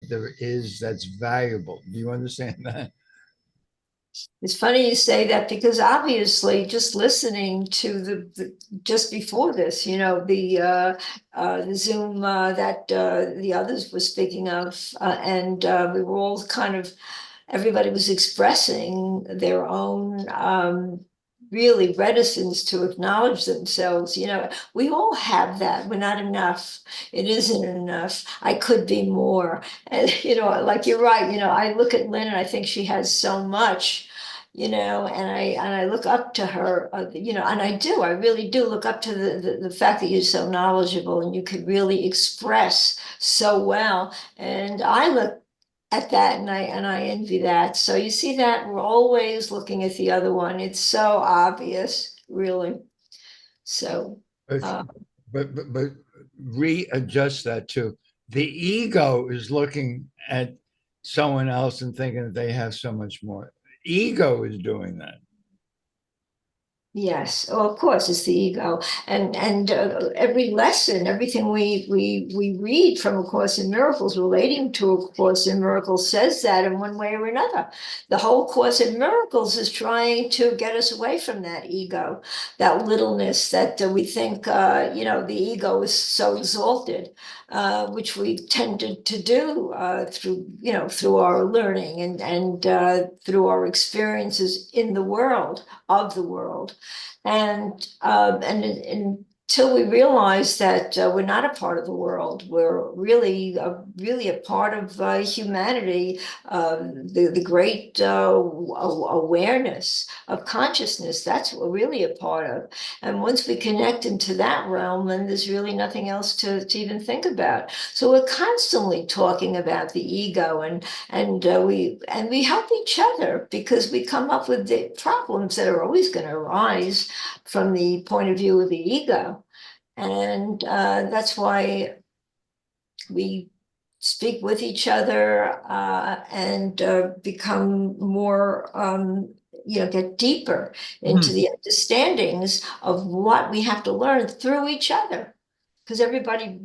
there is that's valuable. Do you understand that? It's funny you say that because obviously just listening to the just before this, the Zoom that the others were speaking of, and we were all kind of, everybody was expressing their own really reticence to acknowledge themselves. We all have that. We're not enough. It isn't enough. I could be more. And, like you're right. I look at Lynn and I think she has so much, and I look up to her, and I really do look up to the fact that you're so knowledgeable and you could really express so well. And I look at that and I envy that. So you see that we're always looking at the other one. It's so obvious, really. So But uh, but readjust that too. The ego is looking at someone else and thinking that they have so much more. Ego is doing that. yes, oh, of course, it's the ego, and every lesson, everything we read from A Course in Miracles, relating to A Course in Miracles, says that in one way or another. The whole Course in Miracles is trying to get us away from that ego, that littleness that we think, the ego is so exalted, which we tended to do through our learning and through our experiences in the world, of the world. And until we realize that we're not a part of the world, we're really a part of humanity, the great awareness of consciousness. That's what we're really a part of. And once we connect into that realm, then there's really nothing else to even think about. So we're constantly talking about the ego, and we help each other because we come up with the problems that are always going to arise from the point of view of the ego. And that's why we speak with each other and become more, get deeper into Hmm. the understandings of what we have to learn through each other. Because everybody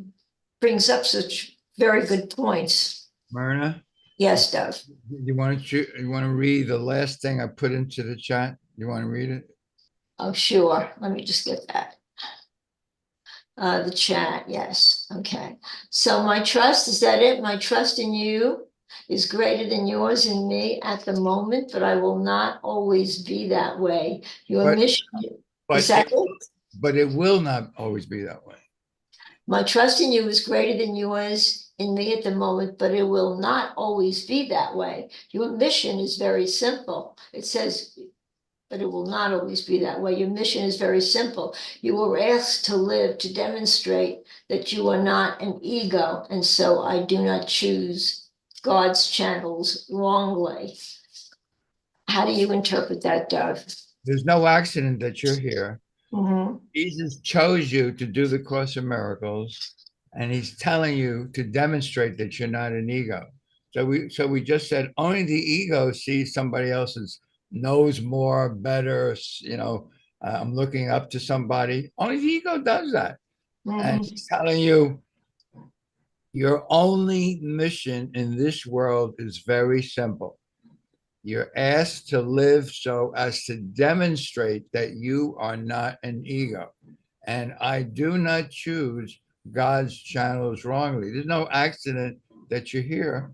brings up such very good points. Myrna, Yes, Dove. you want to read the last thing I put into the chat? You want to read it? Oh, sure. Let me just get that. The chat, yes. Okay. So my trust, is that it? My trust in you is greater than yours in me at the moment, but I will not always be that way. Your But mission, is but that it it? but it will not always be that way. My trust in you is greater than yours in me at the moment, but it will not always be that way. Your mission is very simple. It says, but it will not always be that way. Your mission is very simple. You were asked to live to demonstrate that you are not an ego, and so I do not choose God's channels wrongly. How do you interpret that, Dove? There's no accident that you're here. Mm-hmm. Jesus chose you to do the Course of Miracles, and he's telling you to demonstrate that you're not an ego. So we just said only the ego sees somebody else's knows more, better. I'm looking up to somebody. Only the ego does that, and Mm-hmm. he's telling you your only mission in this world is very simple. You're asked to live so as to demonstrate that you are not an ego. And I do not choose God's channels wrongly. There's no accident that you're here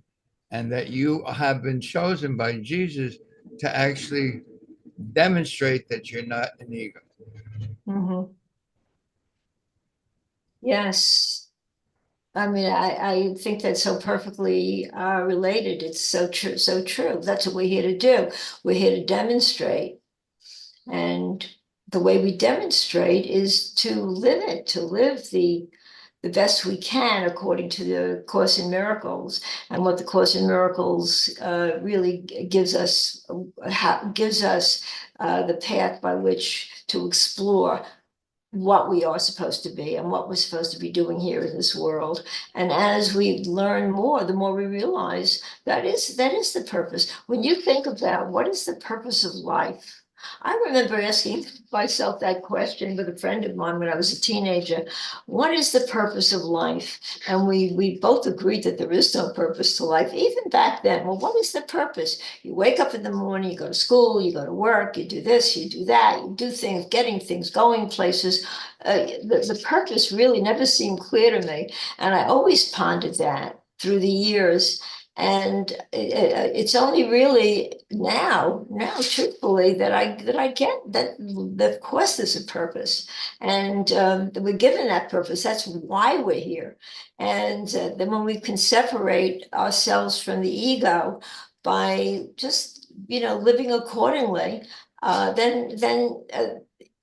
and that you have been chosen by Jesus to actually demonstrate that you're not an ego. Mm-hmm. Yes. I mean, I think that's so perfectly related. It's so true, so true. That's what we're here to do. We're here to demonstrate. And the way we demonstrate is to live it, to live the best we can according to the Course in Miracles. And what the Course in Miracles really gives us the path by which to explore what we are supposed to be and what we're supposed to be doing here in this world. And as we learn more, the more we realize that is the purpose. When you think about what is the purpose of life, I remember asking myself that question with a friend of mine when I was a teenager. What is the purpose of life? And we both agreed that there is no purpose to life, even back then. Well, what is the purpose? You wake up in the morning, you go to school, you go to work, you do this, you do that, you do things, getting things, going places. The purpose really never seemed clear to me. And I always pondered that through the years. And it's only really now, truthfully, that I get that of course there's a purpose, and we're given that purpose. That's why we're here. And then when we can separate ourselves from the ego by just living accordingly, then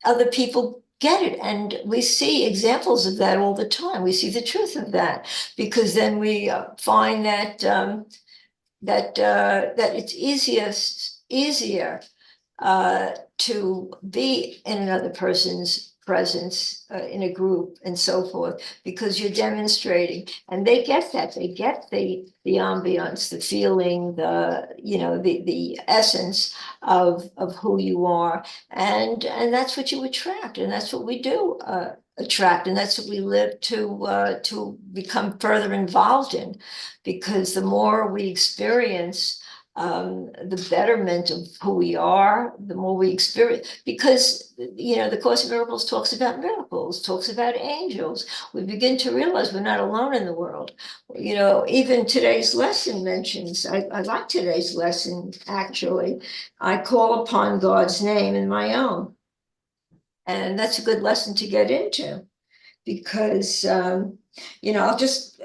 other people get it, and we see examples of that all the time. We see the truth of that, because then we find that that it's easier to be in another person's presence in a group and so forth, because you're demonstrating, and they get that. They get the ambiance, the feeling, the essence of who you are, and that's what you attract, and that's what we do attract, and that's what we live to become further involved in, because the more we experience the betterment of who we are, the more we experience, because the Course in Miracles talks about miracles, talks about angels. We begin to realize we're not alone in the world. Even today's lesson mentions, I like today's lesson, actually. I call upon God's name in my own. And that's a good lesson to get into, because I'll just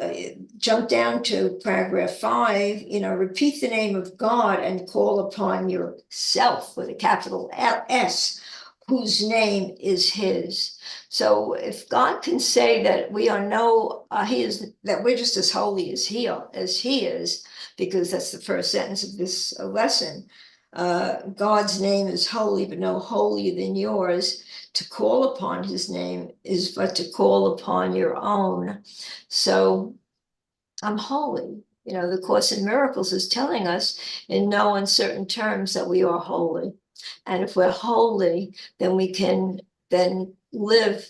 jump down to paragraph 5. Repeat the name of God and call upon yourself with a capital S, whose name is his. So if God can say that we are that we're just as holy as he is, because that's the first sentence of this lesson. God's name is holy, but no holier than yours. To call upon his name is but to call upon your own. So I'm holy. The Course in Miracles is telling us in no uncertain terms that we are holy. And if we're holy, then we can then live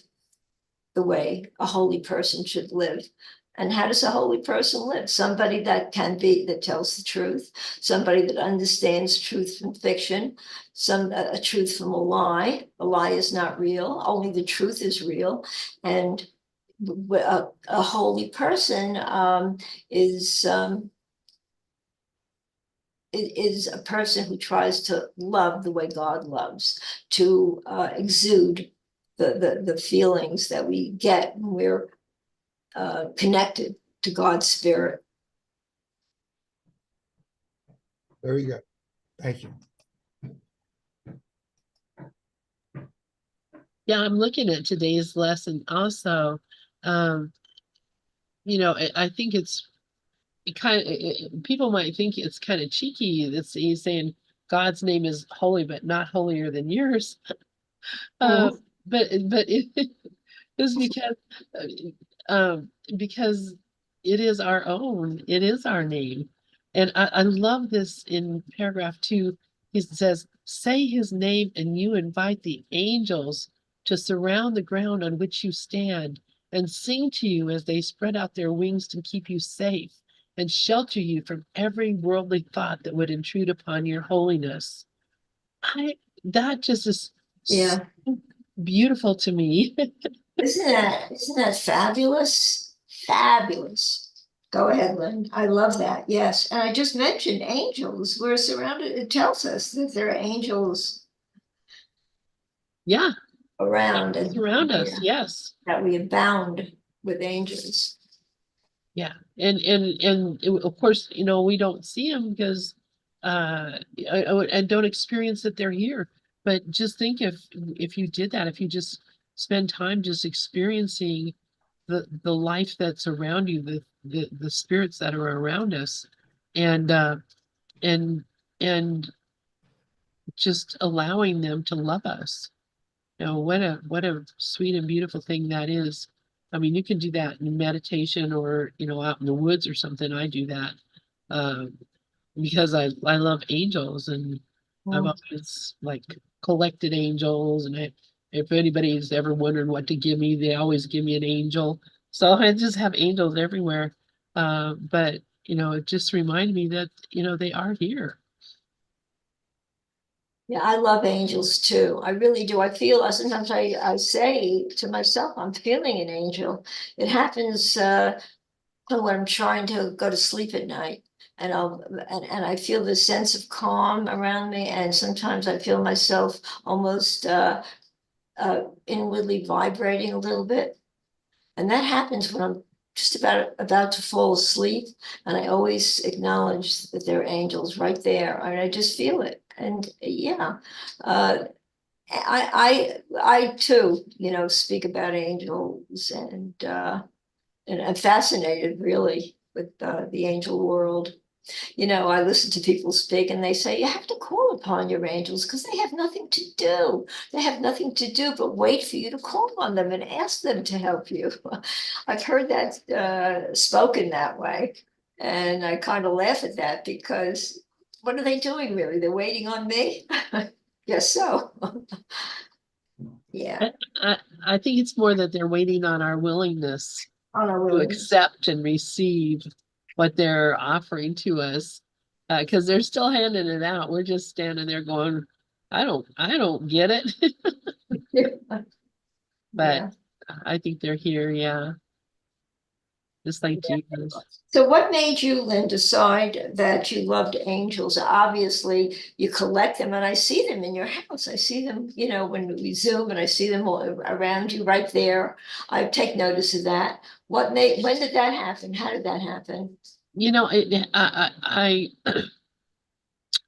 the way a holy person should live. And how does a holy person live? Somebody that tells the truth, somebody that understands truth from fiction, a truth from a lie. A lie is not real, only the truth is real. And a holy person is a person who tries to love the way God loves, to exude the feelings that we get when we're connected to God's spirit. Very good. Thank you. Yeah, I'm looking at today's lesson also. I think people might think it's kind of cheeky. He's saying God's name is holy, but not holier than yours. But it is because it is our own. It is our name, and I love this in paragraph 2. He says, "Say his name, and you invite the angels to surround the ground on which you stand, and sing to you as they spread out their wings to keep you safe and shelter you from every worldly thought that would intrude upon your holiness." That just is so beautiful to me. Isn't that fabulous? Fabulous. Go ahead, Lynn. I love that. Yes. And I just mentioned angels. We're surrounded. It tells us that there are angels around and around us. Yes. That we abound with angels. Yeah. And of course, we don't see them because and don't experience that they're here. But just think if you did that, if you just spend time just experiencing the life that's around you, the spirits that are around us, and and just allowing them to love us. What a sweet and beautiful thing that is. I mean, you can do that in meditation or out in the woods or something. I do that because I love angels, and I've always collected angels, and if anybody's ever wondered what to give me, they always give me an angel. So I just have angels everywhere. But it just reminded me that, they are here. Yeah, I love angels too. I really do. I feel sometimes I say to myself, I'm feeling an angel. It happens when I'm trying to go to sleep at night. And I feel this sense of calm around me. And sometimes I feel myself almost inwardly vibrating a little bit. And that happens when I'm just about to fall asleep. And I always acknowledge that there are angels right there. And I just feel it. And yeah, I too, speak about angels, and I'm fascinated really with the angel world. I listen to people speak and they say you have to call upon your angels because they have nothing to do. They have nothing to do but wait for you to call on them and ask them to help you. I've heard that spoken that way. And I kind of laugh at that because what are they doing really? They're waiting on me? Yes, so. Yeah. I think it's more that they're waiting on our willingness On a to really. accept and receive what they're offering to us. Because they're still handing it out. We're just standing there going, I don't get it. But Yeah. I think they're here, yeah. Just like Jesus. So what made you, Lynn, decide that you loved angels? Obviously, you collect them, and I see them in your house. I see them, when we Zoom, and I see them all around you right there. I take notice of that. When did that happen? How did that happen?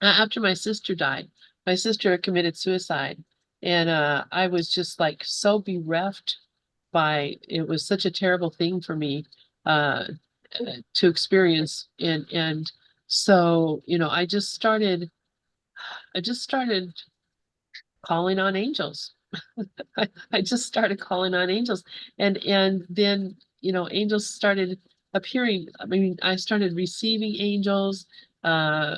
After my sister died, my sister committed suicide, and I was just like so bereft by it. Was such a terrible thing for me uh to experience, and so I just started calling on angels. I just started calling on angels, and then angels started appearing. I mean, I started receiving angels. Uh,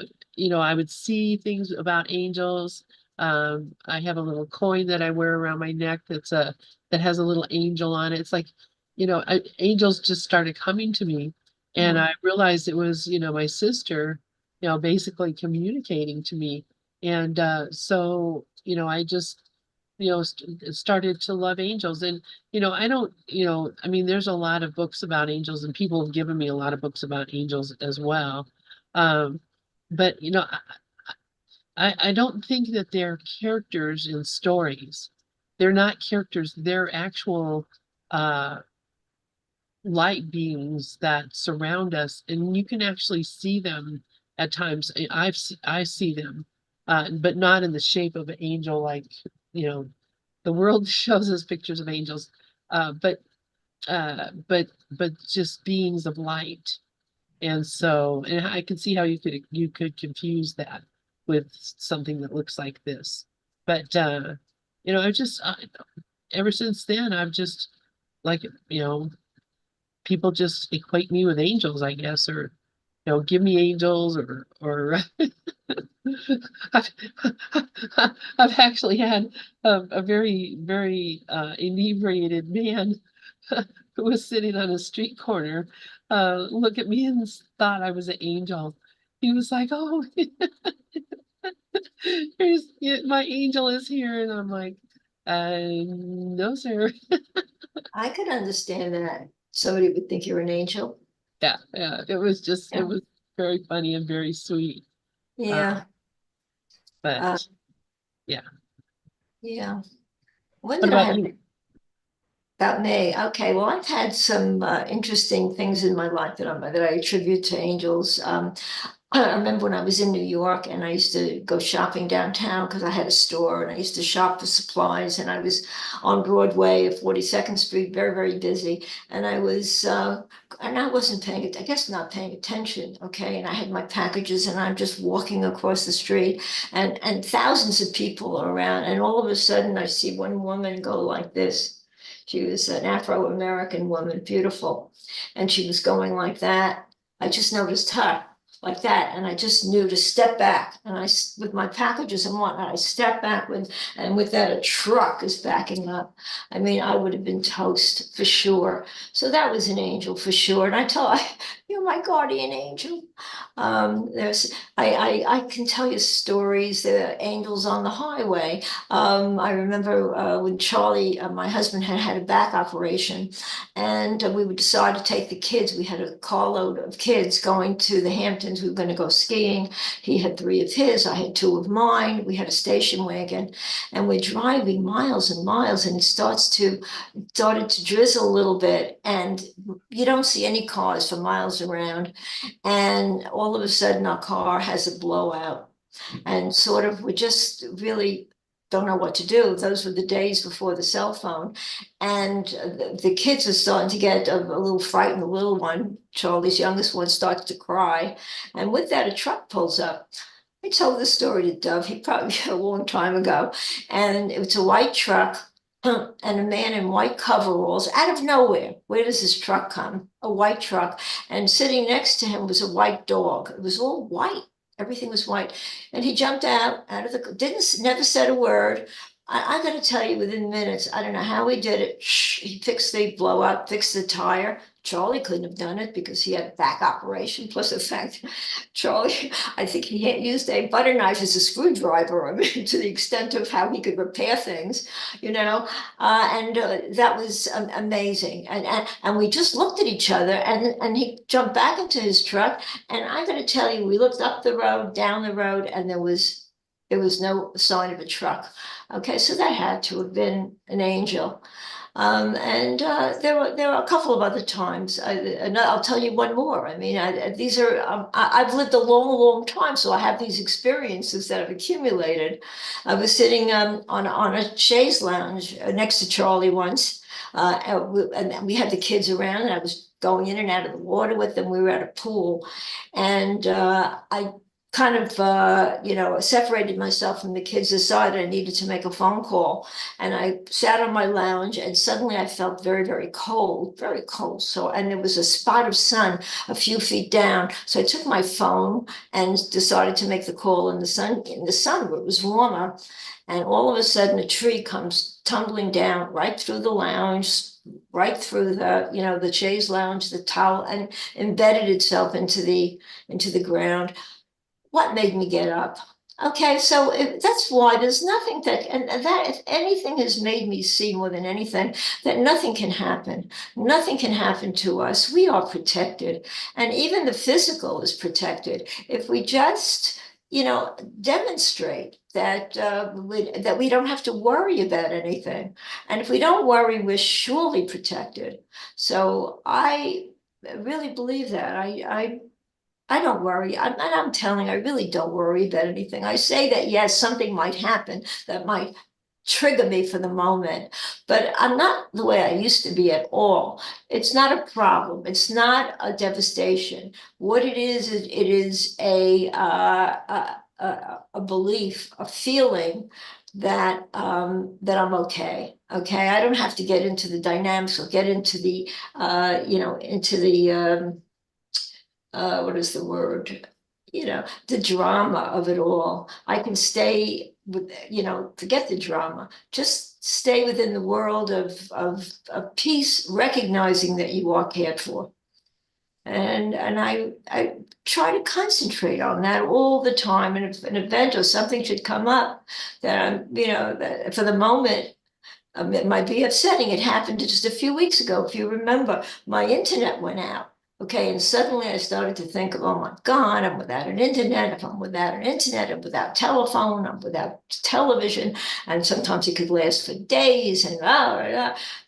I would see things about angels. I have a little coin that I wear around my neck that has a little angel on it. It's like, angels just started coming to me, and I realized it was, my sister, basically communicating to me. And so, I just started to love angels. And I don't, I mean, there's a lot of books about angels, and people have given me a lot of books about angels as well. um but I don't think that they're characters in stories. They're not characters, they're actual uh light beings that surround us, and you can actually see them at times. I see them, but not in the shape of an angel, like you know the world shows us pictures of angels, uh, but but just beings of light. And I can see how you could confuse that with something that looks like this. But I've just ever since then I've just like people just equate me with angels, I guess, or give me angels, or I've, I've actually had a very, very inebriated man who was sitting on a street corner look at me and thought I was an angel. He was like, "Oh, my angel is here," and I'm like, "No, sir." I could understand that somebody would think you're an angel. Yeah, yeah. It Yeah. was very funny and very sweet. Uh, Yeah. Uh, but yeah. yeah. When What did I about have you? about me? Okay, well, I've had some interesting things in my life that I attribute to angels. I remember when I was in New York and I used to go shopping downtown because I had a store and I used to shop for supplies, and I was on Broadway at 42nd Street, very, very busy. And I wasn't I guess not paying attention. Okay. And I had my packages and I'm just walking across the street, and thousands of people are around. And all of a sudden I see one woman go like this. She was an Afro-American woman, beautiful. And she was going like that. I just noticed her. like that. And I just knew to step back, and with my packages and whatnot, I stepped back and with that, a truck is backing up. I mean, I would have been toast for sure. So that was an angel for sure. And I told, you're my guardian angel. I can tell you stories. There are angels on the highway. I remember when Charlie, my husband, had a back operation, and we would decide to take the kids. We had a carload of kids going to the Hamptons. We were going to go skiing. He had 3 of his. I had 2 of mine. We had a station wagon, and we're driving miles and miles, and it started to drizzle a little bit, and you don't see any cars for miles around. And all of a sudden, our car has a blowout, and sort of we just really don't know what to do. Those were the days before the cell phone, and the kids are starting to get a little frightened. The little one, Charlie's youngest one, starts to cry, and with that, a truck pulls up. I told this story to Dove, he probably a long time ago, and it was a white truck. And a man in white coveralls out of nowhere. Where does this truck come? A white truck. And sitting next to him was a white dog. It was all white. Everything was white. And he jumped out of the, never said a word. I got to tell you, within minutes, I don't know how he did it. He fixed the blowout, fixed the tire. Charlie couldn't have done it because he had a back operation. Plus the fact, Charlie, I think he had used a butter knife as a screwdriver. I mean, to the extent of how he could repair things, that was amazing. And we just looked at each other, and he jumped back into his truck. And I got to tell you, we looked up the road, down the road, and there was no sign of a truck. Okay, so that had to have been an angel. There were a couple of other times. And I'll tell you one more. I mean, these are I've lived a long, long time, so I have these experiences that I've accumulated. I was sitting on a chaise lounge next to Charlie once, and we had the kids around, and I was going in and out of the water with them. We were at a pool, and I kind of separated myself from the kids aside. I needed to make a phone call, and I sat on my lounge, and suddenly I felt very, very cold, very cold. So, and there was a spot of sun a few feet down. So I took my phone and decided to make the call in the sun, where it was warmer. And all of a sudden, a tree comes tumbling down right through the lounge, right through the chaise lounge, the towel, and embedded itself into the ground. What made me get up? Okay, so that's why there's nothing and that, if anything, has made me see more than anything that nothing can happen. Nothing can happen to us. We are protected, and even the physical is protected if we just, demonstrate that that we don't have to worry about anything. And if we don't worry, we're surely protected. So I really believe that. I don't worry. I'm telling, I really don't worry about anything. I say that, yes, something might happen that might trigger me for the moment, but I'm not the way I used to be at all. It's not a problem. It's not a devastation. What it is a belief, a feeling that I'm okay. Okay, I don't have to get into the dynamics or get into the what is the word? The drama of it all. I can stay with, forget the drama, just stay within the world of peace, recognizing that you are cared for. And I try to concentrate on that all the time. And if an event or something should come up that that for the moment, it might be upsetting. It happened just a few weeks ago. If you remember, my internet went out. Okay, and suddenly I started to think of, oh my God, I'm without an internet. If I'm without an internet, I'm without telephone, I'm without television. And sometimes it could last for days. And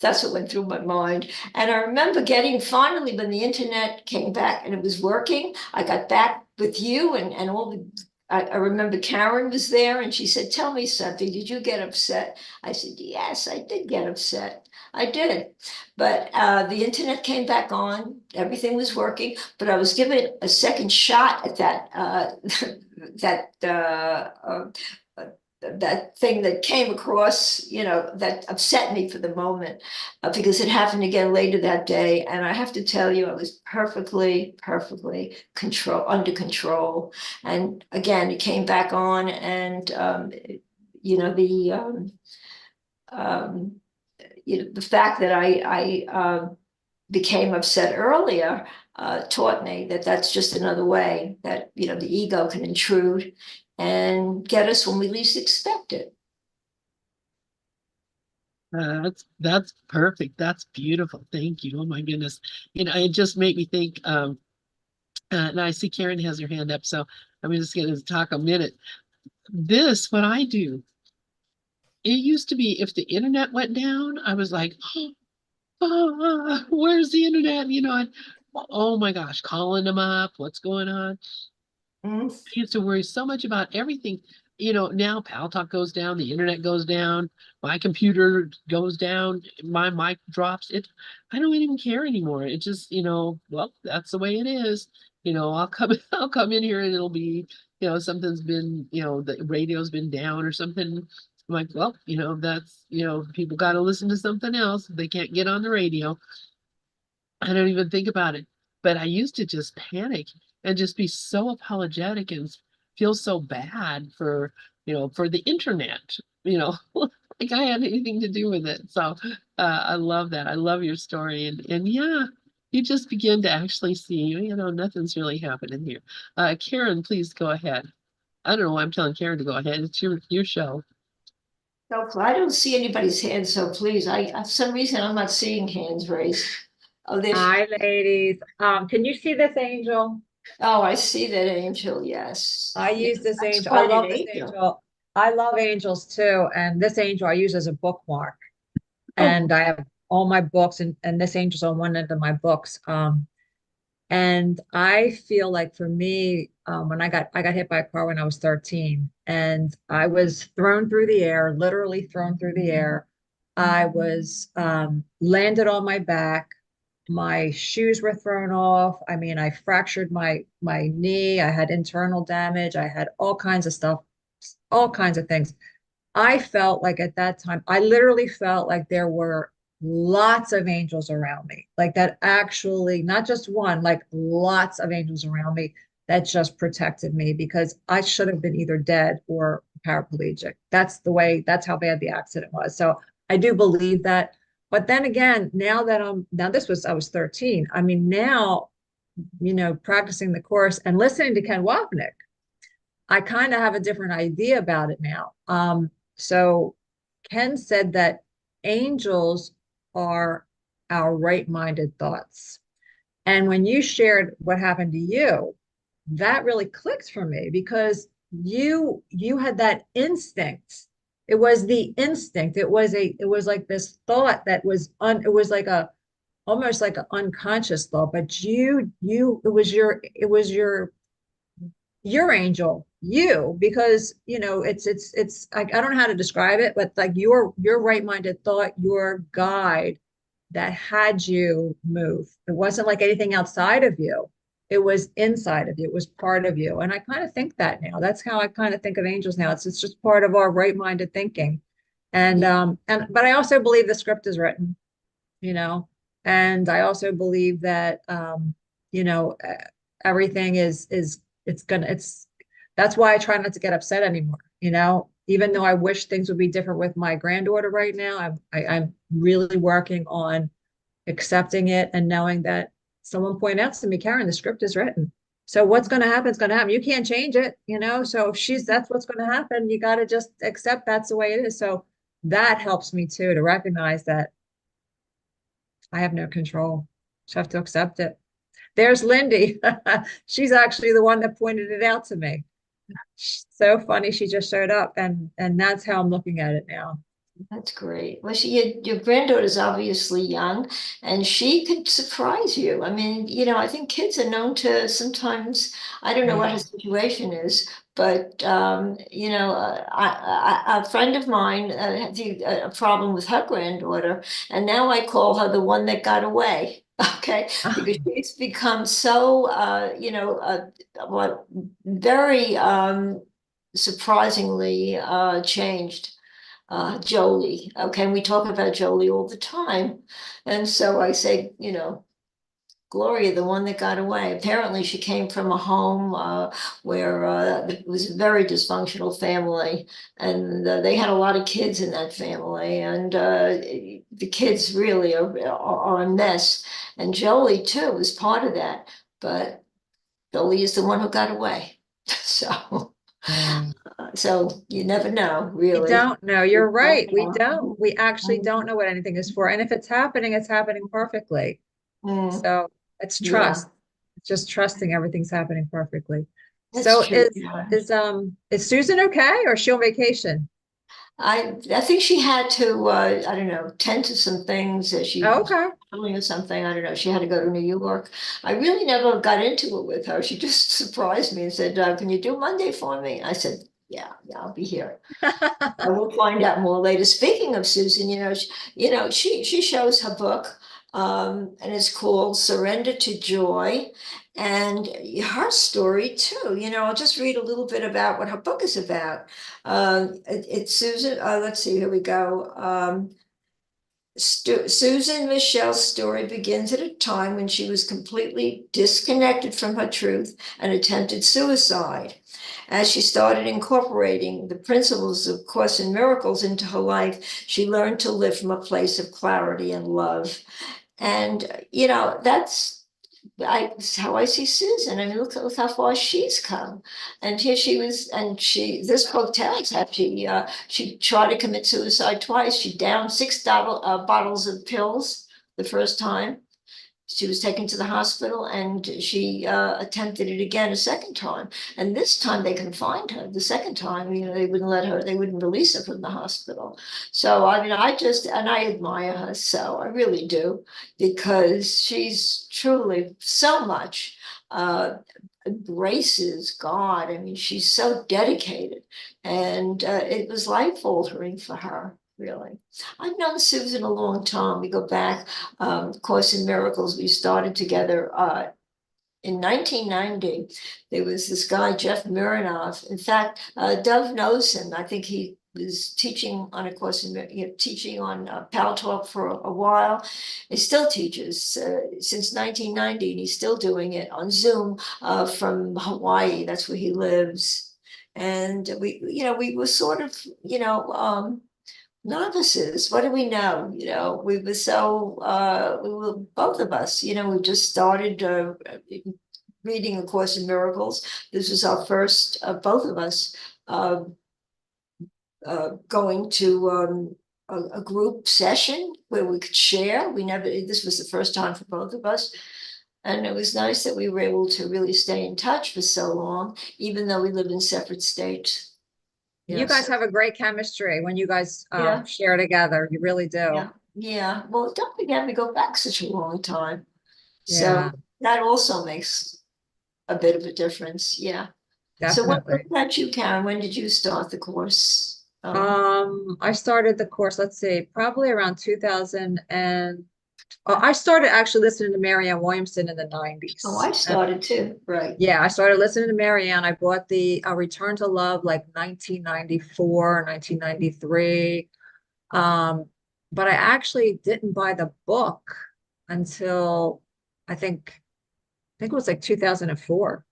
that's what went through my mind. And I remember finally, when the internet came back and it was working, I got back with you and all the I remember Karen was there, and she said, tell me something. Did you get upset? I said, yes, I did get upset. I did. But the internet came back on. Everything was working. But I was given a second shot at that that thing that came across, you know, that upset me for the moment, because it happened again later that day. And I have to tell you, I was perfectly under control. And again, it came back on, and you know, um, you know, the fact that I became upset earlier taught me that that's just another way that, you know, the ego can intrude and get us when we least expect it. That's perfect. That's beautiful. Thank you. Oh my goodness. You know, it just made me think, and I see Karen has her hand up, so I'm just going to talk a minute. This, what I do, it used to be if the internet went down, I was like, oh, where's the internet? You know, and, oh my gosh, calling them up, what's going on? Mm. I used to worry so much about everything. You know, now Pal Talk goes down, the internet goes down, my computer goes down, my mic drops. I don't even care anymore. It just, you know, well, that's the way it is. You know, I'll come in here and it'll be, you know, something's been, you know, the radio's been down or something. I'm like, well, you know, that's, you know, people got to listen to something else. They can't get on the radio. I don't even think about it. But I used to just panic and just be so apologetic and feel so bad for, you know, for the internet, you know, like I had anything to do with it. So I love that. I love your story. And yeah, you just begin to actually see, you know, nothing's really happening here. Karen, please go ahead. I don't know why I'm telling Karen to go ahead. It's your show. No, I don't see anybody's hands, so please, for some reason, I'm not seeing hands raised. Oh, there's, Hi, ladies. Can you see this angel? oh, I see that angel, yes. I Yeah, use this that's angel. I quite an love this angel. angel. I love angels too. And this angel I use as a bookmark. Oh, And I have all my books, and this angel's on one end of my books. And I feel like for me, when I got hit by a car when I was 13, and I was thrown through the air, literally thrown through the air. I was landed on my back. My shoes were thrown off. I mean, I fractured my knee. I had internal damage. I had all kinds of stuff, all kinds of things. I felt like at that time, I literally felt like there were lots of angels around me, like that actually, not just one, like lots of angels around me that just protected me because I should have been either dead or paraplegic. That's how bad the accident was. So I do believe that. But then again, I was 13. I mean, now, you know, practicing the course and listening to Ken Wapnick, I kind of have a different idea about it now. So Ken said that angels are our right-minded thoughts. And when you shared what happened to you, that really clicked for me because you had that instinct. It was the instinct. It was like this thought that it was like a almost like an unconscious thought, but it was your angel, you, because you know it's I don't know how to describe it, but like your right-minded thought, your guide that had you move. It wasn't like anything outside of you. It was inside of you. It was part of you. And I kind of think that now. That's how I kind of think of angels now. It's just part of our right-minded thinking. And but I also believe the script is written, you know, and I also believe that you know, everything is it's that's why I try not to get upset anymore, you know, even though I wish things would be different with my granddaughter right now. I'm really working on accepting it and knowing that someone pointed out to me, Karen, the script is written. So what's going to happen is going to happen. You can't change it, you know. So if that's what's going to happen. You got to just accept that's the way it is. So that helps me too to recognize that I have no control. Just have to accept it. There's Lindy. She's actually the one that pointed it out to me. So funny. She just showed up, and that's how I'm looking at it now. that's great. Well, your granddaughter's obviously young, and she could surprise you. I mean, you know, I think kids are known to sometimes, I don't know what her situation is, but you know, a friend of mine had a problem with her granddaughter, and now I call her the one that got away. Okay, because she's become so, you know, what very surprisingly changed. Jolie. Okay, and we talk about Jolie all the time. And so I say, you know, Gloria, the one that got away. Apparently, she came from a home where it was a very dysfunctional family, and they had a lot of kids in that family, and the kids really are a mess. And Jolie too was part of that, but Jolie is the one who got away. So, Yeah. so you never know, We really. don't know. You're right. We don't. We actually don't know what anything is for. And if it's happening perfectly. Mm, So it's yeah, trust. It's just trusting everything's happening perfectly. that's So true. Yeah. is Susan okay or is she on vacation? I think she had to I don't know, tend to some things that she Oh, was okay. doing or something. I don't know. She had to go to New York. I really never got into it with her. She just surprised me and said, "Can you do Monday for me?" I said, yeah, I'll be here. I will find out more later. Speaking of Susan, she shows her book, and it's called Surrender to Joy, and her story too. I'll just read a little bit about what her book is about. It's Susan. Let's see. Here we go. Susan Michelle's story begins at a time when she was completely disconnected from her truth and attempted suicide. As she started incorporating the principles of Course in Miracles into her life, she learned to live from a place of clarity and love. And, that's how I see Susan. I mean, look how far she's come. And here she was, and this book tells how she tried to commit suicide twice. She downed six bottles of pills the first time. She was taken to the hospital, and she attempted it again a second time. And this time they confined her. The second time, they wouldn't let her, they wouldn't release her from the hospital. So, I mean, and I admire her. So I really do, because she's truly so much embraces God. I mean, she's so dedicated, and it was life altering for her, really. I've known Susan a long time. We go back, Course in Miracles. We started together in 1990. There was this guy, Jeff Myrna. In fact, Dove knows him. I think he was teaching on a course teaching on Pal Talk for a while. He still teaches since 1990, and he's still doing it on Zoom from Hawaii. That's where he lives. And we were sort of, novices. What do we know? We were we were both of us, we just started reading A Course in Miracles. This was our first, both of us, uh, going to a group session where we could share. This was the first time for both of us. And it was nice that we were able to really stay in touch for so long, even though we live in separate states. You guys have a great chemistry when you guys Yeah. share together. You really do. Yeah. Well, don't forget, we go back such a long time. Yeah, So that also makes a bit of a difference. Yeah. So what definitely. about you, Karen? When did you start the course? I started the course, let's see, probably around 2000 and I started actually listening to Marianne Williamson in the 90s. I started too. Right. Yeah, I started listening to Marianne. I bought the Return to Love like 1994, 1993. But I actually didn't buy the book until I think it was like 2004.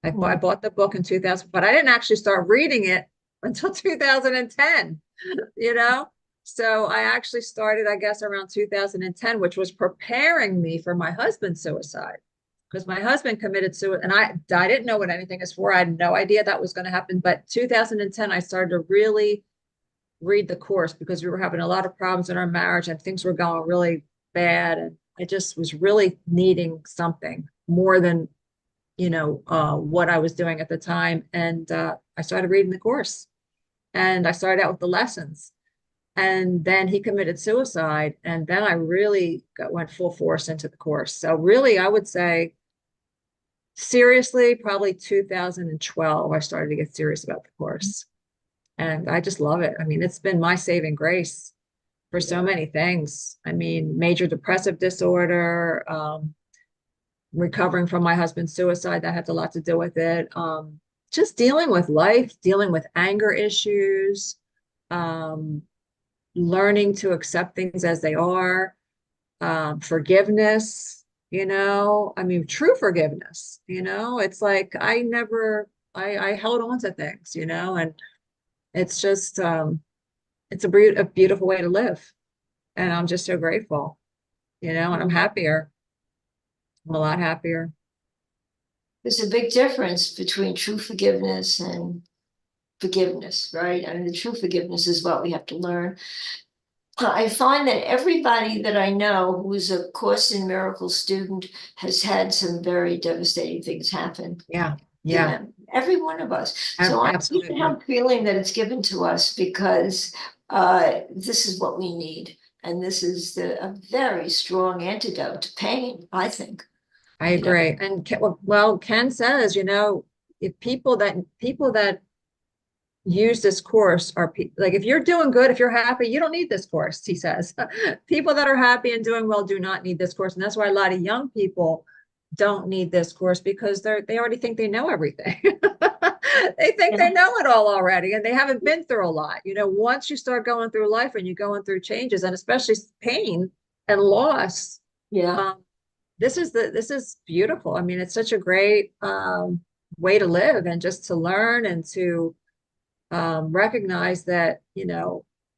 I bought the book in 2000, but I didn't actually start reading it until 2010, you know? So I actually started, I guess, around 2010, which was preparing me for my husband's suicide. Because my husband committed suicide, and I didn't know what anything is for. I had no idea that was going to happen. But 2010, I started to really read the course because we were having a lot of problems in our marriage and things were going really bad. And I just was really needing something more than what I was doing at the time. And I started reading the course, and I started out with the lessons. And then he committed suicide. And then I really went full force into the course. So really, I would say seriously, probably 2012, I started to get serious about the course. And I just love it. I mean, it's been my saving grace for so many things. I mean, major depressive disorder, recovering from my husband's suicide, that had a lot to do with it. just dealing with life, dealing with anger issues, learning to accept things as they are, forgiveness, I mean, true forgiveness, it's like I held on to things, and it's just, it's a beautiful way to live. And I'm just so grateful, and I'm happier. I'm a lot happier. There's a big difference between true forgiveness and forgiveness, right? I mean, the true forgiveness is what we have to learn. I find that everybody that I know who's a Course in Miracles student has had some very devastating things happen Yeah. to Yeah. them. Every one of us. So I Absolutely. have a feeling that it's given to us because this is what we need. And this is a very strong antidote to pain, I think. I agree. And well, Ken says, if people that use this course are like, if you're doing good, if you're happy, you don't need this course, he says. People that are happy and doing well do not need this course. And that's why a lot of young people don't need this course, because they already think they know everything. They think they know it all already, and they haven't been through a lot. Once you start going through life and you're going through changes, and especially pain and loss, this is beautiful. I mean, it's such a great way to live, and just to learn and to recognize that,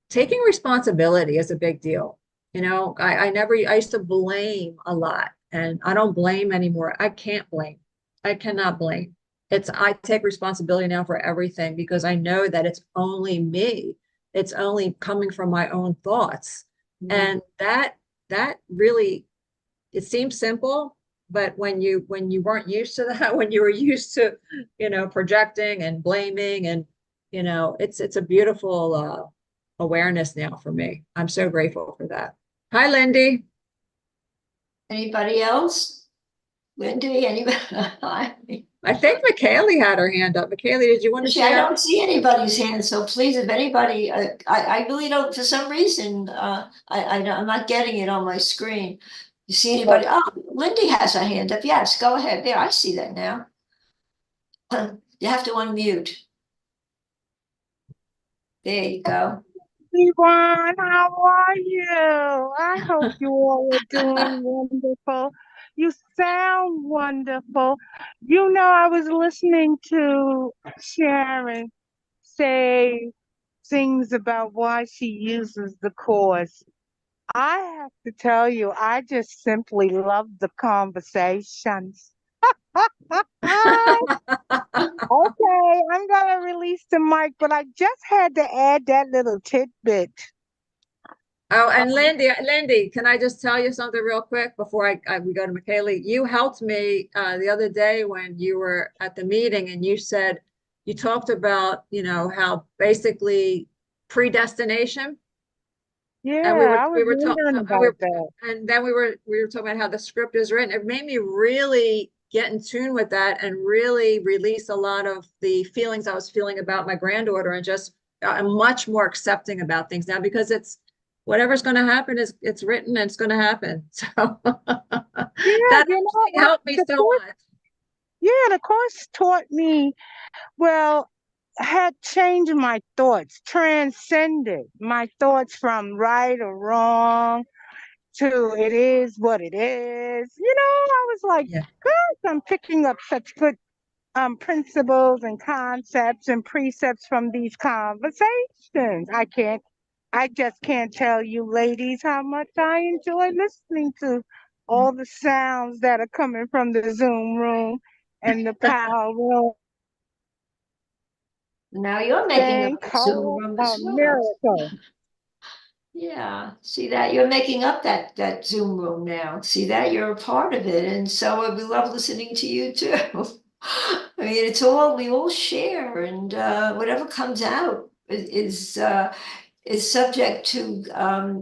taking responsibility is a big deal. I used to blame a lot, and I don't blame anymore. I can't blame. I cannot blame. I take responsibility now for everything, because I know that it's only me. It's only coming from my own thoughts. And that really, it seems simple, but when you weren't used to that, when you were used to, projecting and blaming, and, it's a beautiful awareness now for me. I'm so grateful for that. Hi, Lindy. Anybody else? Lindy, anybody? I think McKaylee had her hand up. McKaylee, did you want to I share? don't see anybody's hand, so please, if anybody, I really don't, for some reason, I'm not getting it on my screen. You see anybody? Oh, Lindy has her hand up. Yes, go ahead. There, I see that now. You have to unmute. There you go. Everyone, how are you? I hope you all are doing wonderful. You sound wonderful. I was listening to Sharon say things about why she uses the course. I have to tell you, I just simply love the conversations. Okay, I'm gonna release the mic, but I just had to add that little tidbit. Oh, and Lindy, can I just tell you something real quick before we go to McKaylee? You helped me the other day when you were at the meeting, and you talked about, how basically predestination. Yeah, And I was wondering about that. And then we were talking about how the script is written. It made me really get in tune with that, and really release a lot of the feelings I was feeling about my granddaughter, and just I'm much more accepting about things now, because whatever's going to happen it's written, and it's going to happen. So that helped me so much. Yeah, the course taught me, had changed my thoughts, transcended my thoughts from right or wrong to it is what it is. I was like, gosh, I'm picking up such good principles and concepts and precepts from these conversations. I just can't tell you ladies how much I enjoy listening to all the sounds that are coming from the Zoom room and the power room. Now you're making up the Zoom room as well. Miracle. Yeah, see that you're making up that Zoom room now. See that you're a part of it, and so we love listening to you too. I mean, we all share, and whatever comes out is subject to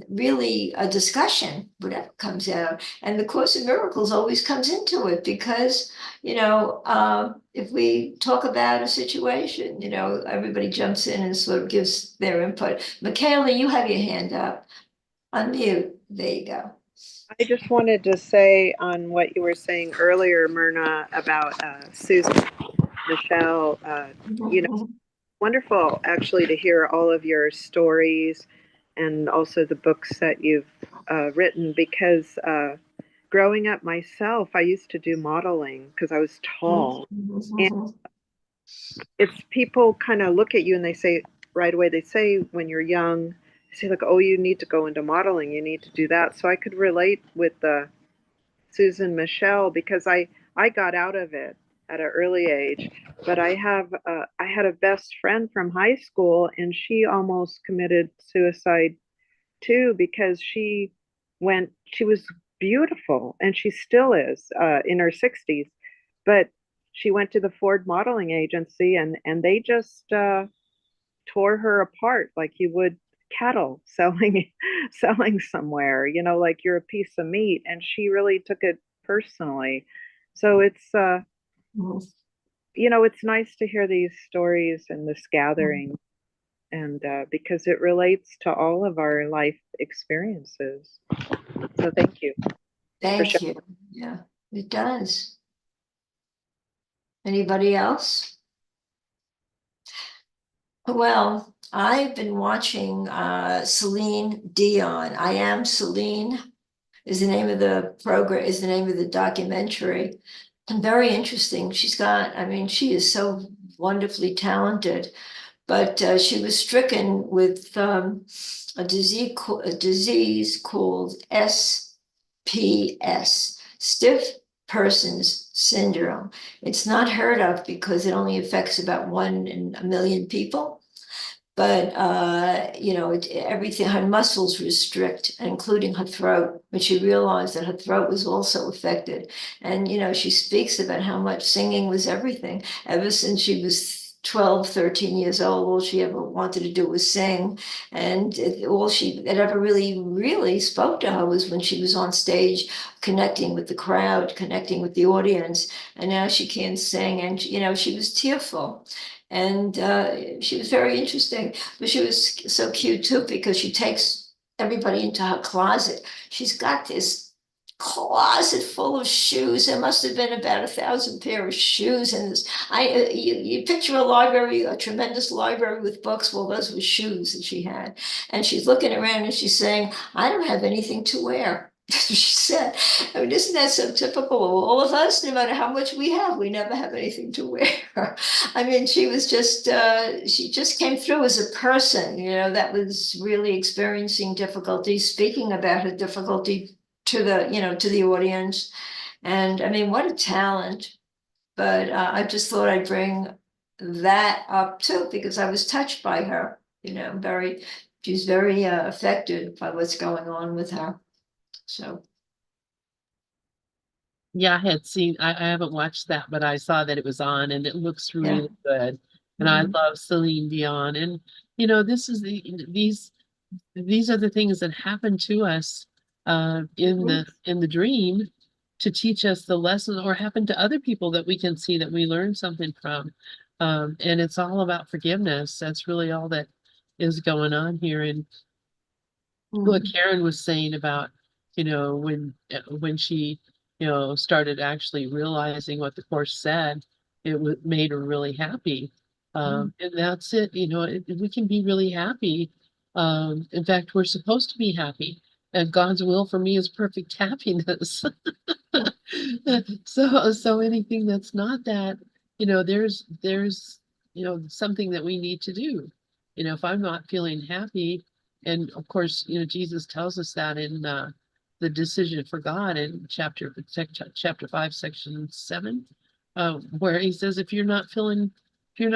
really a discussion, whatever comes out. And the Course in Miracles always comes into it, because if we talk about a situation, everybody jumps in and sort of gives their input. McKaylee, you have your hand up. Unmute. There you go. I just wanted to say on what you were saying earlier, Myrna, about Susan. Michelle. You know, wonderful actually to hear all of your stories and also the books that you've written because growing up myself, I used to do modeling because I was tall. And if people kind of look at you and they say right away, they say when you're young, they say like, oh, you need to go into modeling, you need to do that. So I could relate with Susan Michelle because I got out of it at an early age. But I had a best friend from high school, and she almost committed suicide too because she was beautiful, and she still is in her 60s, but she went to the Ford modeling agency, and they just tore her apart like you would cattle selling selling somewhere, you know, like you're a piece of meat, and she really took it personally. So it's you know, it's nice to hear these stories and this gathering, and because it relates to all of our life experiences. So thank you for Thank sharing. you. Yeah, it does. Anybody else? Well, I've been watching Celine Dion. I Am Celine is the name of the program, is the name of the documentary. And very interesting. She's got, I mean, she is so wonderfully talented, but she was stricken with a disease called SPS, stiff person's syndrome. It's not heard of because it only affects about 1 in a million people. But you know, everything, her muscles restrict, including her throat. When she realized that her throat was also affected, and you know, she speaks about how much singing was everything. Ever since she was 12, 13 years old, all she ever wanted to do was sing. And all it ever really spoke to her was when she was on stage, connecting with the crowd, connecting with the audience. And now she can't sing, and you know, she was tearful. And she was very interesting, but she was so cute too because she takes everybody into her closet. She's got this closet full of shoes. There must have been about 1,000 pair of shoes in this. You picture a library, a tremendous library with books. Well, those were shoes that she had, and she's looking around and she's saying, "I don't have anything to wear." That's what she said. I mean, isn't that so typical of all of us? No matter how much we have, we never have anything to wear. I mean, she just came through as a person, you know, that was really experiencing difficulty, speaking about her difficulty to the, you know, to the audience. And I mean, what a talent. But I just thought I'd bring that up too, because I was touched by her, you know, she's very affected by what's going on with her. So, Yeah, I haven't watched that, but I saw that it was on and it looks yeah. really good. And I love Celine Dion. And you know, these are the things that happen to us in the dream to teach us the lesson, or happen to other people that we can see that we learn something from. And it's all about forgiveness. That's really all that is going on here. And what Karen was saying about, you know, when she, you know, started actually realizing what the course said, made her really happy. And that's it, you know, we can be really happy. In fact, we're supposed to be happy, and God's will for me is perfect happiness. So anything that's not that, you know, there's, you know, something that we need to do. You know, if I'm not feeling happy, and of course, you know, Jesus tells us that in the decision for God in chapter 5, section 7, where he says, if you're not feeling, you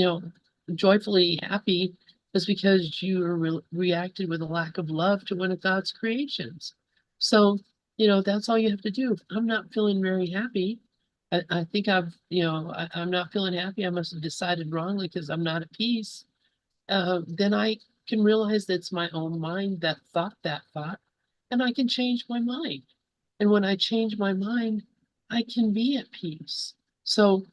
know, joyfully happy, it's because you reacted with a lack of love to one of God's creations. So, you know, that's all you have to do. If I'm not feeling very happy, I think I'm not feeling happy. I must have decided wrongly because I'm not at peace. Then I can realize that it's my own mind that thought, and I can change my mind. And when I change my mind, I can be at peace. So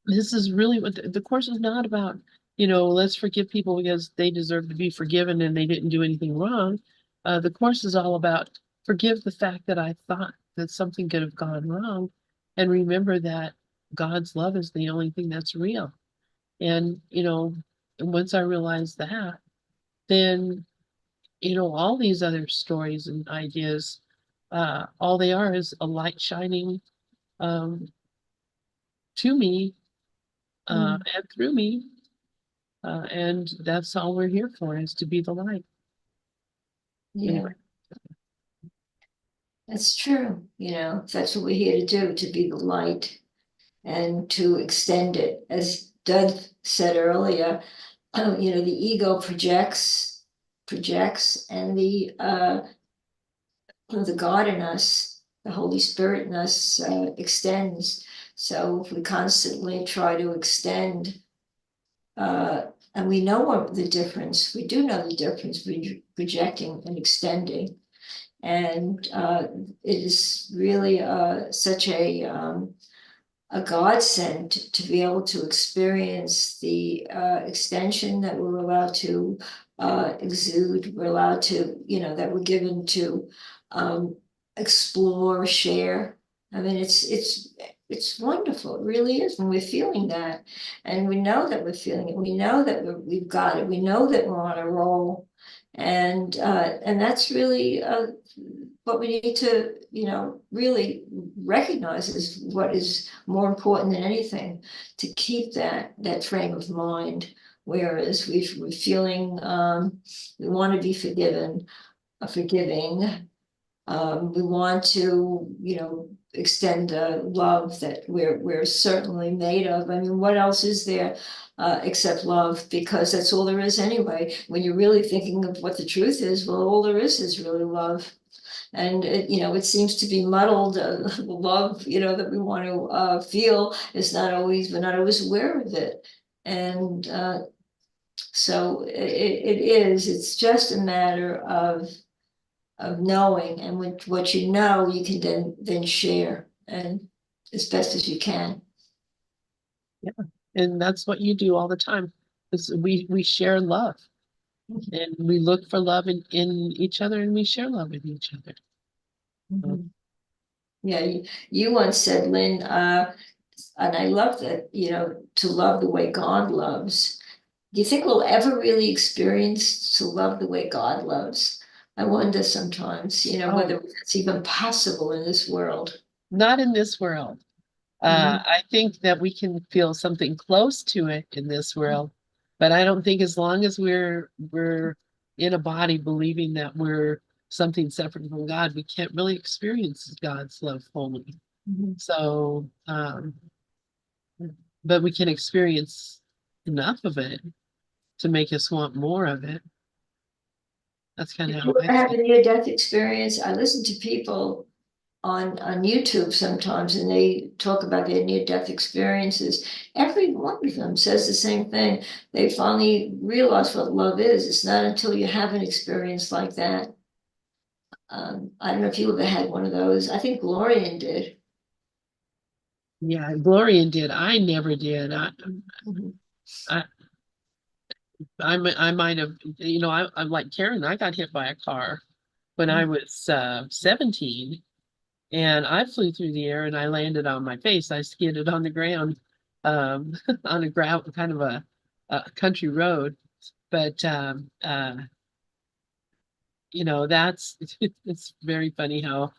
this is really what the course is not about. You know, let's forgive people because they deserve to be forgiven and they didn't do anything wrong. The course is all about forgive the fact that I thought that something could have gone wrong, and remember that God's love is the only thing that's real. And, once I realized that, then, all these other stories and ideas, all they are is a light shining to me and through me. And that's all we're here for, is to be the light. Yeah. Anyway. That's true. That's what we're here to do, to be the light and to extend it. As Doug said earlier, the ego projects, and the God in us, the Holy Spirit in us, extends. So if we constantly try to extend, and we know what the difference, we do know the difference between projecting and extending. And it is really such a godsend to be able to experience the extension that we're allowed to exude. We're allowed to, that we're given to explore, share. I mean, it's wonderful. It really is when we're feeling that, and we know that we're feeling it. We know that we've got it. We know that we're on a roll, and that's really what we need to, really recognize is what is more important than anything, to keep that frame of mind. Whereas we're feeling we want to be forgiving. We want to, extend love that we're certainly made of. I mean, what else is there except love? Because that's all there is anyway. When you're really thinking of what the truth is, well, all there is really love. And it seems to be muddled. The love, that we want to feel is not always, we're not always aware of it. And so it's just a matter of knowing, and with what you know, you can then share, and as best as you can. Yeah, and that's what you do all the time. Is we share love, and we look for love in each other, and we share love with each other. Mm-hmm. Yeah, you once said, Lynn, and I love that, to love the way God loves. Do you think we'll ever really experience to love the way God loves? I wonder sometimes, whether it's even possible in this world. Not in this world. I think that we can feel something close to it in this world, but I don't think as long as we're in a body believing that we're something separate from God, we can't really experience God's love fully. So, but we can experience enough of it to make us want more of it. That's kind of how I have I a near-death experience. I listen to people on YouTube sometimes, and they talk about their near-death experiences. Every one of them says the same thing. They finally realize what love is. It's not until you have an experience like that. I don't know if you ever had one of those. I think Glorian did. Yeah, Glorian did. I never did. I might have, I'm like Karen. I got hit by a car when I was 17, and I flew through the air and I landed on my face. I skidded on the ground, on a ground kind of a country road. But that's it's very funny how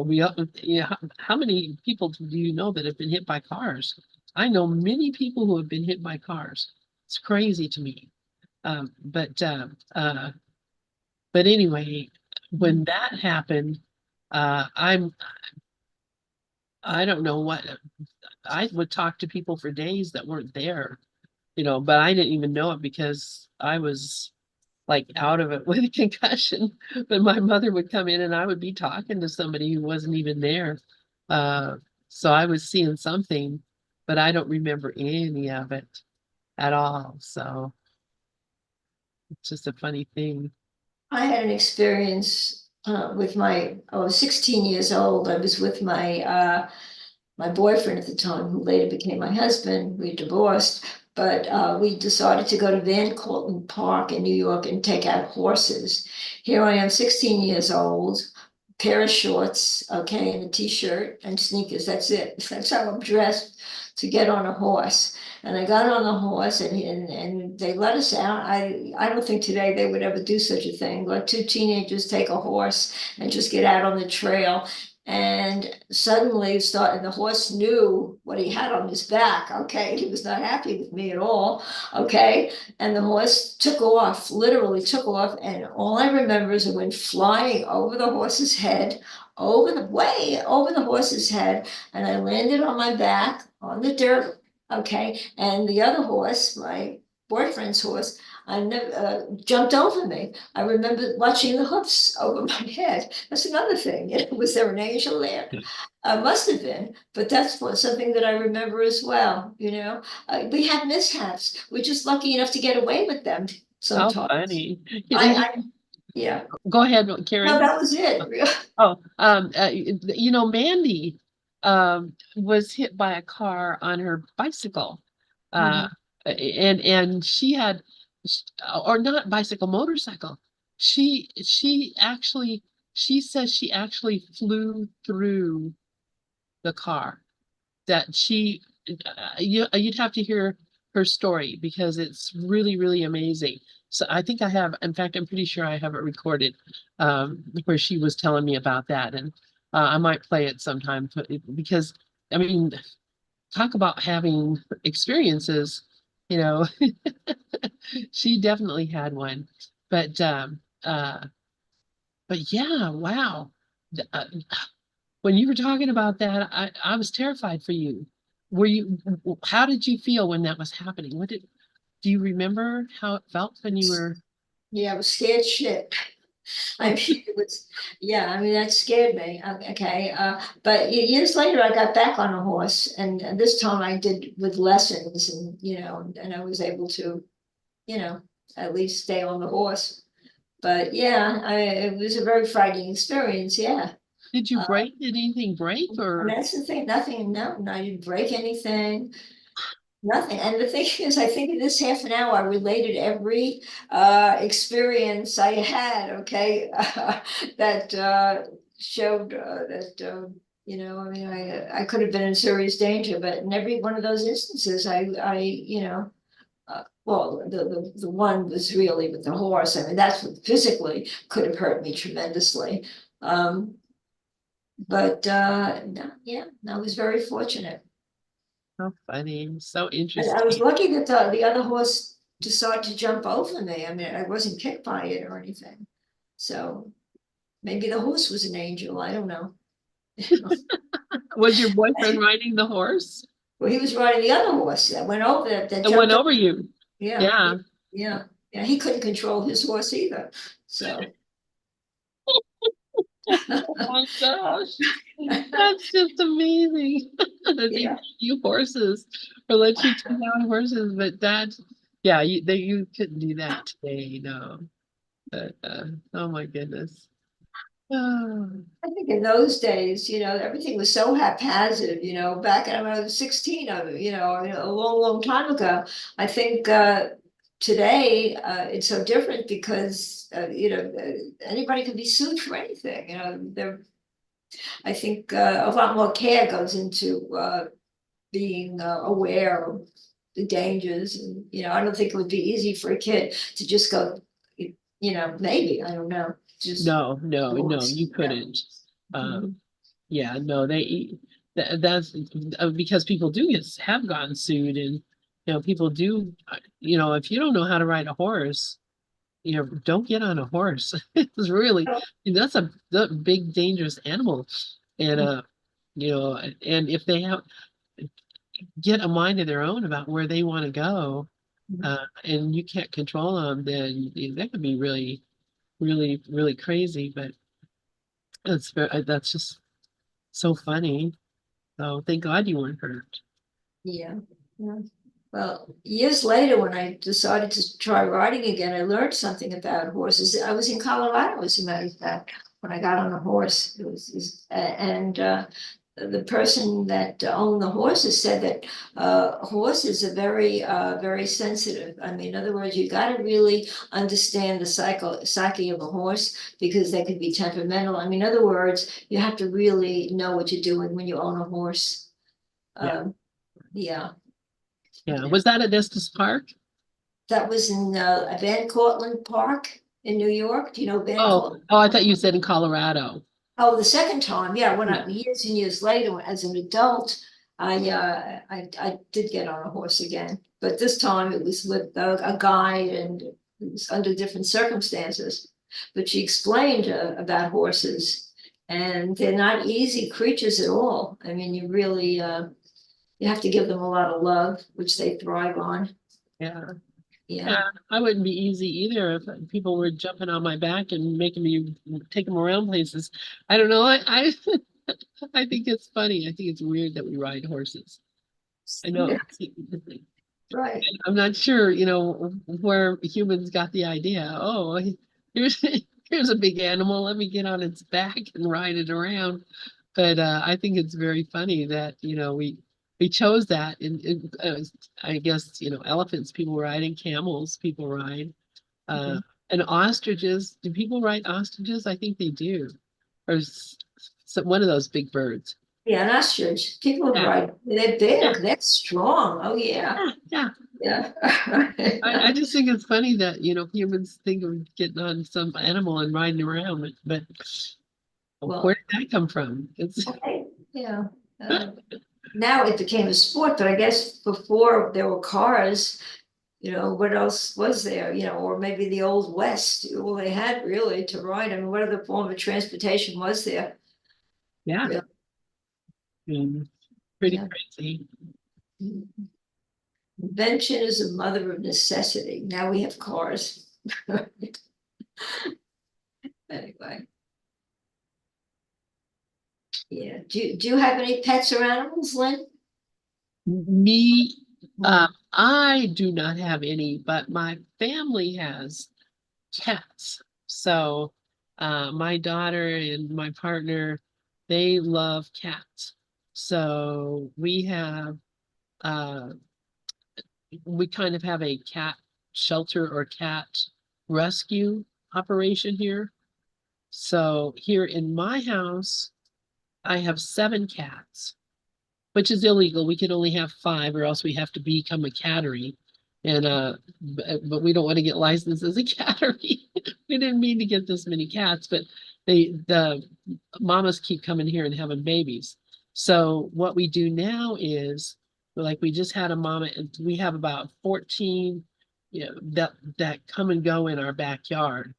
we how many people do you know that have been hit by cars? I know many people who have been hit by cars. It's crazy to me. But anyway, when that happened, I don't know what, I would talk to people for days that weren't there, but I didn't even know it because I was like out of it with a concussion. But my mother would come in and I would be talking to somebody who wasn't even there. So I was seeing something, but I don't remember any of it at all. So it's just a funny thing. I had an experience I was 16 years old. I was with my boyfriend at the time, who later became my husband. We divorced, but we decided to go to Van Cortlandt Park in New York and take out horses. Here I am, 16 years old, pair of shorts, okay, and a t-shirt and sneakers. That's it. That's how I'm dressed. to get on a horse. And I got on the horse and they let us out. I don't think today they would ever do such a thing. Let two teenagers take a horse and just get out on the trail. And suddenly and the horse knew what he had on his back. Okay. He was not happy with me at all. Okay. And the horse took off, literally took off. And all I remember is it went flying over the horse's head, way over the horse's head. And I landed on my back on the dirt. Okay. And the other horse, my boyfriend's horse, I never jumped over me. I remember watching the hoofs over my head. That's another thing. Was there an angel there? Must have been, but that's something that I remember as well. We have mishaps. We're just lucky enough to get away with them How sometimes. funny. Yeah. Go ahead, Karen. No, that was it. Oh, Mandy was hit by a car on her bicycle. And she had, or not bicycle, motorcycle. She says she actually flew through the car. That you'd have to hear her story because it's really, really amazing. So I think I have, in fact, I'm pretty sure I have it recorded where she was telling me about that. And I might play it sometime because, I mean, talk about having experiences, she definitely had one. But yeah, wow. When you were talking about that, I was terrified for you. How did you feel when that was happening? Do you remember how it felt when you were? Yeah, I was scared shit. I mean, that scared me. Okay. But years later, I got back on a horse, and this time I did with lessons, and I was able to, at least stay on the horse. But yeah, it was a very frightening experience. Yeah. Did you break? Did anything break or? That's the thing. Nothing. No, I didn't break anything. Nothing. And the thing is, I think in this half an hour, I related every experience I had, okay, that showed that, I could have been in serious danger, but in every one of those instances, well, the one was really with the horse. I mean, that's what physically could have hurt me tremendously. But no, yeah, I was very fortunate. How funny, so And interesting. I was lucky that the other horse decided to jump over me. I mean, I wasn't kicked by it or anything. So maybe the horse was an angel. I don't know. Was your boyfriend riding the horse? Well, he was riding the other horse that went over that It went over you. Yeah. Yeah. He couldn't control his horse either. So. Oh my gosh, that's just amazing. They you horses or let you take out horses, but you couldn't do that today, no. But oh my goodness. Oh. I think in those days, everything was so haphazard, back when I was 16, a long, long time ago. I think today it's so different because, anybody can be sued for anything. I think a lot more care goes into being aware of the dangers. And, I don't think it would be easy for a kid to just go, maybe, I don't know. No, you couldn't. Yeah, no, that's because people have gotten sued, and people do, if you don't know how to ride a horse, don't get on a horse. It's really, that's a big dangerous animal, and and if they get a mind of their own about where they want to go, and you can't control them, then that could be really, really, really crazy. But that's just so funny. So thank God you weren't hurt. Yeah. Well, years later, when I decided to try riding again, I learned something about horses. I was in Colorado, as a matter of fact, when I got on a horse. The person that owned the horses said that horses are very, very sensitive. I mean, in other words, you got to really understand the psyche of a horse because they could be temperamental. I mean, in other words, you have to really know what you're doing when you own a horse. Yeah, Yeah. Was that at Estes Park? that was in Van Cortlandt Park in New York. Do you know Van Oh, Cortlandt? oh, I thought you said in Colorado. Oh, the second time, yeah, when Yeah. years and years later, as an adult, I did get on a horse again, but this time it was with a guide and it was under different circumstances. But she explained about horses, and they're not easy creatures at all. I mean, you really you have to give them a lot of love, which they thrive on. Yeah. Yeah, Yeah, I wouldn't be easy either if people were jumping on my back and making me take them around places. I don't know. I I think it's funny. I think it's weird that we ride horses. I know. right. I'm not sure, you know, where humans got the idea. Oh, here's here's a big animal. Let me get on its back and ride it around. But I think it's very funny that, you know, we chose that. And I guess, you know, elephants, people ride, and camels, people ride. Uh, and ostriches, do people ride ostriches? I think they do. Or one of those big birds. Yeah, and ostrich, people Yeah. ride, they're Yeah. big, they're strong. Oh, yeah, Yeah. yeah. I just think it's funny that, you know, humans think of getting on some animal and riding around, but Well, where did that come from? It's okay, yeah. Now it became a sport, but I guess before there were cars, you know, what else was there? You know, or maybe the old West, all they had really to ride. I mean, what other form of transportation was there? yeah, Yeah. pretty Yeah. crazy. Invention is a mother of necessity. Now we have cars. Anyway. Yeah. Do you have any pets or animals, Lynn? Me, I do not have any, but my family has cats. So my daughter and my partner, they love cats. So we kind of have a cat shelter or cat rescue operation here. So here in my house, I have 7 cats, which is illegal. We can only have 5 or else we have to become a cattery. And but we don't want to get licensed as a cattery. We didn't mean to get this many cats, but the mamas keep coming here and having babies. So what we do now is, like, we just had a mama, and we have about 14, you know, that come and go in our backyard.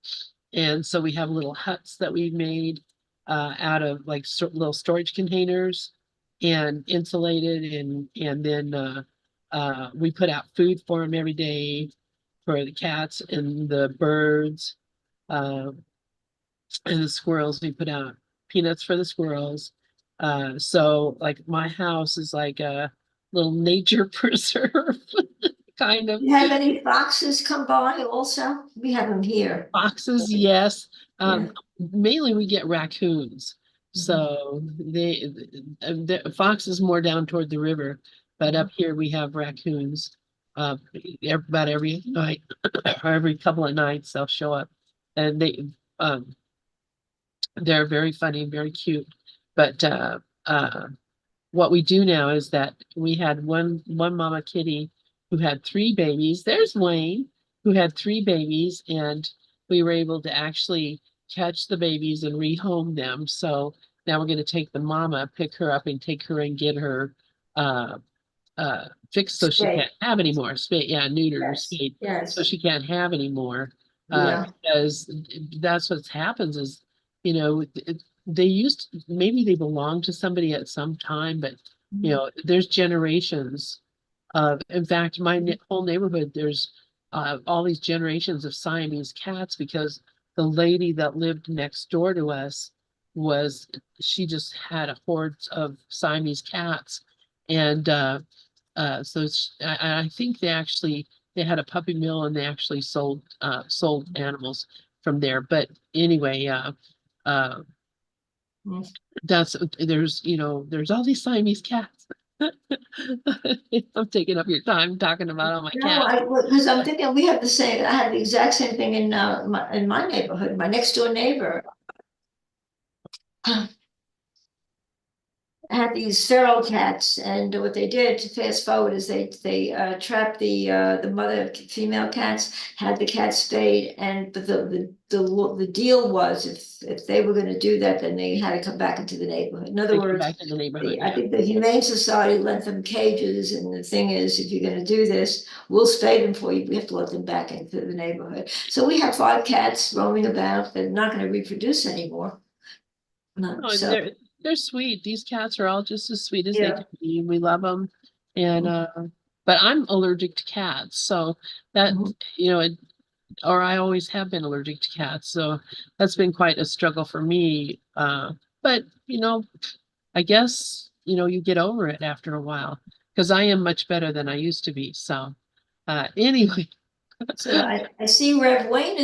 And so we have little huts that we made out of like little storage containers and insulated, and then we put out food for them every day for the cats and the birds uh, and the squirrels. We put out peanuts for the squirrels. So like my house is like a little nature preserve kind of. You have any foxes come by also? We have them here. Foxes, yes. Yeah. Mainly we get raccoons. So the fox is more down toward the river, but up here we have raccoons. About every night or every couple of nights they'll show up, and um they're very funny, very cute. But what we do now is that we had one mama kitty who had 3 babies. There's Wayne, who had 3 babies, and we were able to actually catch the babies and rehome them. So now we're going to take the mama, pick her up, and take her and get her uh, fixed so she Spay. can't have any more. Yeah, neutered or Yes. spayed, Yes. so she can't have any more. Yeah. Because that's what happens is, you know, they used to, maybe they belonged to somebody at some time, but you know, there's generations of, in fact, my whole neighborhood, there's all these generations of Siamese cats, because the lady that lived next door to us she just had a horde of Siamese cats. And so I think they had a puppy mill, and they actually sold animals from there. But anyway, uh, Mm. there's all these Siamese cats. I'm taking up your time talking about all my No, cats. because I'm thinking we have the same, I have the exact same thing in my neighborhood, my next door neighbor. had these feral cats, and what they did, to fast forward, is they trapped the mother female cats, had the cats spayed, and but the deal was, if they were going to do that, then they had to come back into the neighborhood. In other They come words, back in the neighborhood, I yeah. think the Humane Society lent them cages, and the thing is, if you're gonna do this, we'll spay them for you, we have to let them back into the neighborhood. So we have 5 cats roaming about, they're not gonna reproduce anymore. Oh, and So, they're sweet. These cats are all just as sweet as they Yeah. can be. We love them. And but I'm allergic to cats, so that Mhm. you know, or I always have been allergic to cats, so that's been quite a struggle for me. But you know, I guess you get over it after a while, because I am much better than I used to be. So anyway. so I see Rev Wayne is